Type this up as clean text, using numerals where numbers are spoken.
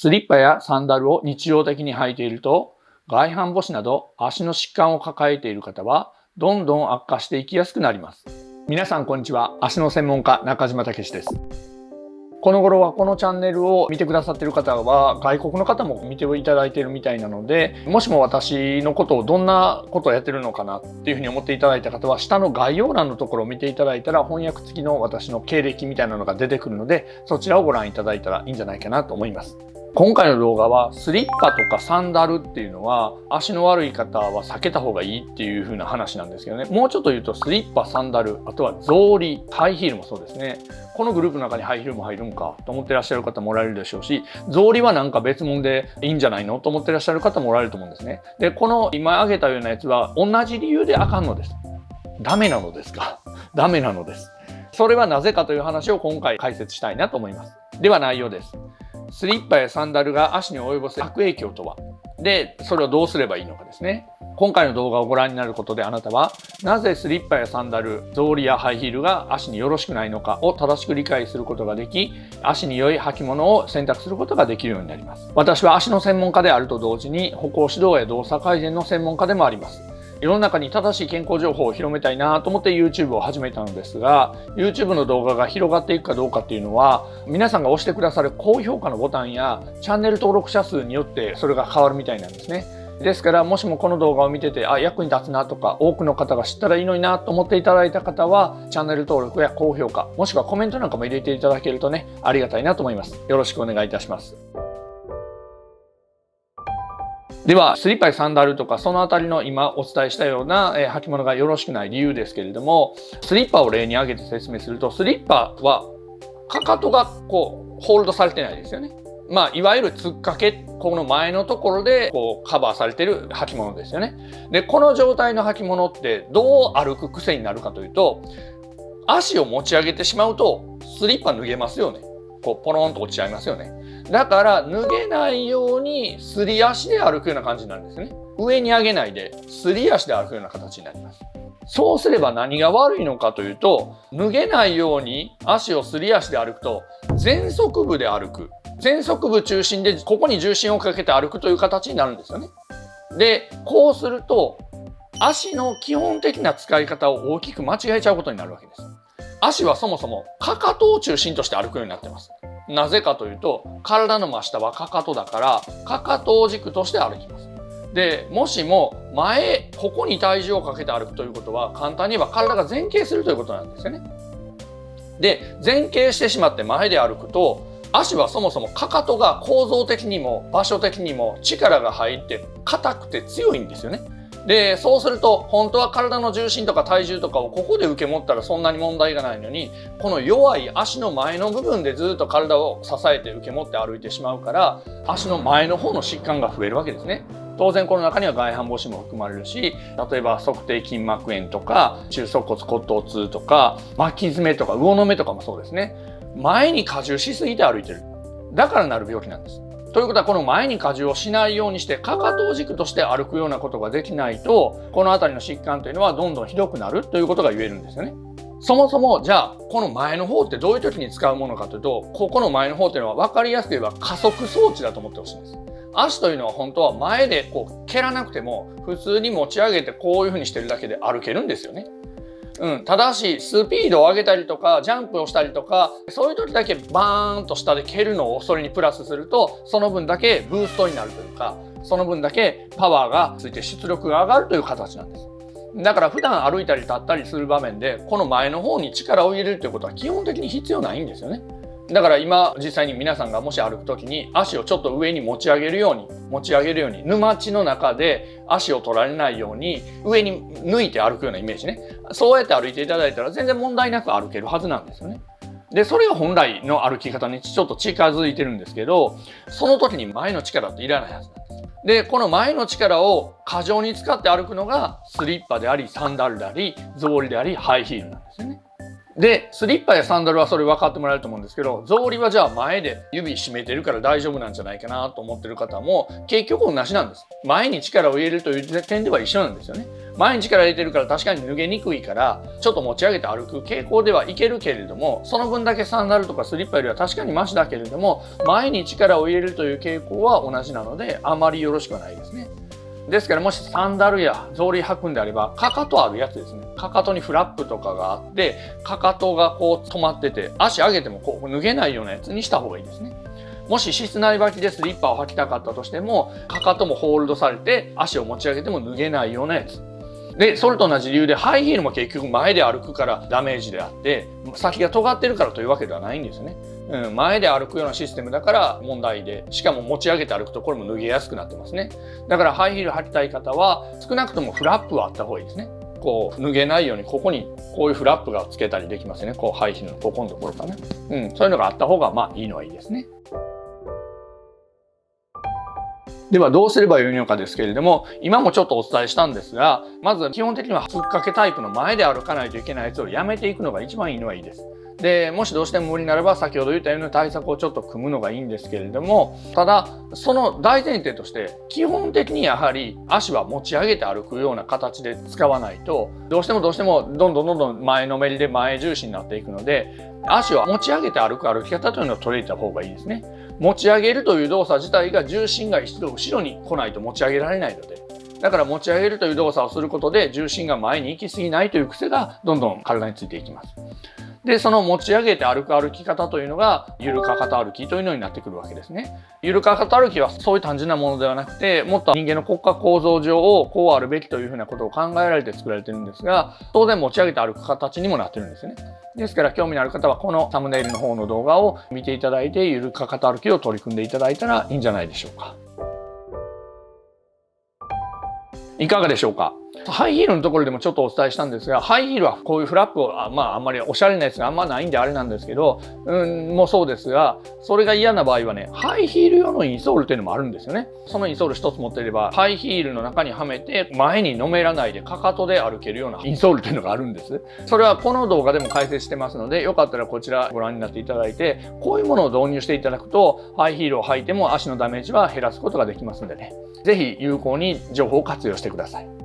スリッパやサンダルを日常的に履いていると、外反母趾など足の疾患を抱えている方はどんどん悪化していきやすくなります。皆さんこんにちは。足の専門家中島武史です。この頃はこのチャンネルを見てくださっている方は外国の方も見ていただいているみたいなので、もしも私のことをどんなことをやってるのかなっていうふうに思っていただいた方は、下の概要欄のところを見ていただいたら翻訳付きの私の経歴みたいなのが出てくるので、そちらをご覧いただいたらいいんじゃないかなと思います。今回の動画はスリッパとかサンダルっていうのは足の悪い方は避けた方がいいっていう風な話なんですけどね。もうちょっと言うとスリッパ、サンダル、あとは草履、ハイヒールもそうですね。このグループの中にハイヒールも入るんかと思ってらっしゃる方もおられるでしょうし、草履はなんか別物でいいんじゃないのと思ってらっしゃる方もおられると思うんですね。で、この今挙げたようなやつは同じ理由であかんのです。ダメなのですか？ダメなのです。それはなぜかという話を今回解説したいなと思います。では内容です。スリッパやサンダルが足に及ぼす悪影響とは？で、それをどうすればいいのかですね。今回の動画をご覧になることであなたは、なぜスリッパやサンダル、草履やハイヒールが足によろしくないのかを正しく理解することができ、足に良い履物を選択することができるようになります。私は足の専門家であると同時に、歩行指導や動作改善の専門家でもあります。世の中に正しい健康情報を広めたいなと思って YouTube を始めたのですが、 YouTube の動画が広がっていくかどうかっていうのは、皆さんが押してくださる高評価のボタンやチャンネル登録者数によってそれが変わるみたいなんですね。ですから、もしもこの動画を見てて役に立つなとか、多くの方が知ったらいいのになと思っていただいた方は、チャンネル登録や高評価、もしくはコメントなんかも入れていただけるとね、ありがたいなと思います。よろしくお願いいたします。ではスリッパやサンダルとかそのあたりの今お伝えしたような履物がよろしくない理由ですけれども、スリッパを例に挙げて説明すると、スリッパはかかとがこうホールドされてないですよね。いわゆるつっかけ、この前のところでこうカバーされている履物ですよね。で、この状態の履物ってどう歩く癖になるかというと、足を持ち上げてしまうとスリッパ脱げますよね。こうポロンと落ちちゃいますよね。だから脱げないようにすり足で歩くような感じになるんですね。上に上げないですり足で歩くような形になります。そうすれば何が悪いのかというと、脱げないように足をすり足で歩くと前足部で歩く、前足部中心でここに重心をかけて歩くという形になるんですよね。で、こうすると足の基本的な使い方を大きく間違えちゃうことになるわけです。足はそもそもかかとを中心として歩くようになってます。なぜかというと、体の真下はかかとだから、かかとを軸として歩きます。で、もしもここに体重をかけて歩くということは、簡単に言えば体が前傾するということなんですよね。で、前傾してしまって前で歩くと、足はそもそもかかとが構造的にも場所的にも力が入って硬くて強いんですよね。で、そうすると本当は体の重心とか体重とかをここで受け持ったらそんなに問題がないのに、この弱い足の前の部分でずっと体を支えて受け持って歩いてしまうから、足の前の方の疾患が増えるわけですね。当然この中には外反母趾も含まれるし、例えば足底筋膜炎とか中足骨骨頭痛とか巻き爪とか魚の目とかもそうですね。前に荷重しすぎて歩いてる、だからなる病気なんです。ということは、この前に荷重をしないようにしてかかとを軸として歩くようなことができないと、この辺りの疾患というのはどんどんひどくなるということが言えるんですよね。そもそもじゃあこの前の方ってどういう時に使うものかというと、ここの前の方というのは分かりやすく言えば加速装置だと思ってほしいんです。足というのは本当は前でこう蹴らなくても普通に持ち上げてこういうふうにしてるだけで歩けるんですよね。ただしスピードを上げたりとかジャンプをしたりとか、そういう時だけバーンと下で蹴るのをそれにプラスすると、その分だけブーストになるというか、その分だけパワーがついて出力が上がるという形なんです。だから普段歩いたり立ったりする場面でこの前の方に力を入れるということは基本的に必要ないんですよね。だから今実際に皆さんがもし歩く時に足をちょっと上に持ち上げるように沼地の中で足を取られないように上に抜いて歩くようなイメージね。そうやって歩いていただいたら全然問題なく歩けるはずなんですよね。で、それが本来の歩き方にちょっと近づいてるんですけど、その時に前の力っていらないはずなんです。で、この前の力を過剰に使って歩くのがスリッパでありサンダルであり草履でありハイヒールなんですよね。で、スリッパやサンダルはそれ分かってもらえると思うんですけど、草履はじゃあ前で指締めてるから大丈夫なんじゃないかなと思ってる方も結局同じなんです。前に力を入れるという点では一緒なんですよね。前に力を入れてるから確かに脱げにくいからちょっと持ち上げて歩く傾向ではいけるけれども、その分だけサンダルとかスリッパよりは確かにマシだけれども、前に力を入れるという傾向は同じなのであまりよろしくはないですね。ですからもしサンダルや草履履くんであれば、かかとあるやつですね。かかとにフラップとかがあって、かかとがこう止まってて、足上げてもこう脱げないようなやつにした方がいいですね。もし室内履きでスリッパを履きたかったとしても、かかともホールドされて足を持ち上げても脱げないようなやつ。で、それと同じ理由でハイヒールも結局前で歩くからダメージであって、先が尖ってるからというわけではないんですよね。前で歩くようなシステムだから問題で、しかも持ち上げて歩くとこれも脱げやすくなってますね。だからハイヒール履きたい方は少なくともフラップはあった方がいいですね。こう脱げないようにここにこういうフラップがつけたりできますね。こうハイヒールのここのところかな。そういうのがあった方がまあいいのはいいですね。ではどうすればよいのかですけれども、今もちょっとお伝えしたんですが、まず基本的にはつっかけタイプの前で歩かないといけないやつをやめていくのが一番いいのはいいです。で、もしどうしても無理ならば先ほど言ったような対策をちょっと組むのがいいんですけれども、ただその大前提として基本的にやはり足は持ち上げて歩くような形で使わないと、どうしてもどんどん前のめりで前重心になっていくので、足は持ち上げて歩く歩き方というのを取り入れた方がいいですね。持ち上げるという動作自体が重心が一度後ろに来ないと持ち上げられないので、だから持ち上げるという動作をすることで重心が前に行き過ぎないという癖がどんどん体についていきます。で、その持ち上げて歩く歩き方というのがゆるかかと歩きというのになってくるわけですね。ゆるかかと歩きはそういう単純なものではなくて、もっと人間の骨格構造上をこうあるべきというふうなことを考えられて作られてるんですが、当然持ち上げて歩く形にもなってるんですよね。ですから興味のある方はこのサムネイルの方の動画を見ていただいて、ゆるかかと歩きを取り組んでいただいたらいいんじゃないでしょうか。いかがでしょうか。ハイヒールのところでもちょっとお伝えしたんですが、ハイヒールはこういうフラップをあんまりおしゃれなやつがあんまないんであれなんですけど、もうそうですが、それが嫌な場合はね、ハイヒール用のインソールっていうのもあるんですよね。そのインソール一つ持っていれば、ハイヒールの中にはめて前にのめらないでかかとで歩けるようなインソールっていうのがあるんです。それはこの動画でも解説してますので、よかったらこちらご覧になっていただいて、こういうものを導入していただくと、ハイヒールを履いても足のダメージは減らすことができますんでね、ぜひ有効に情報を活用してください。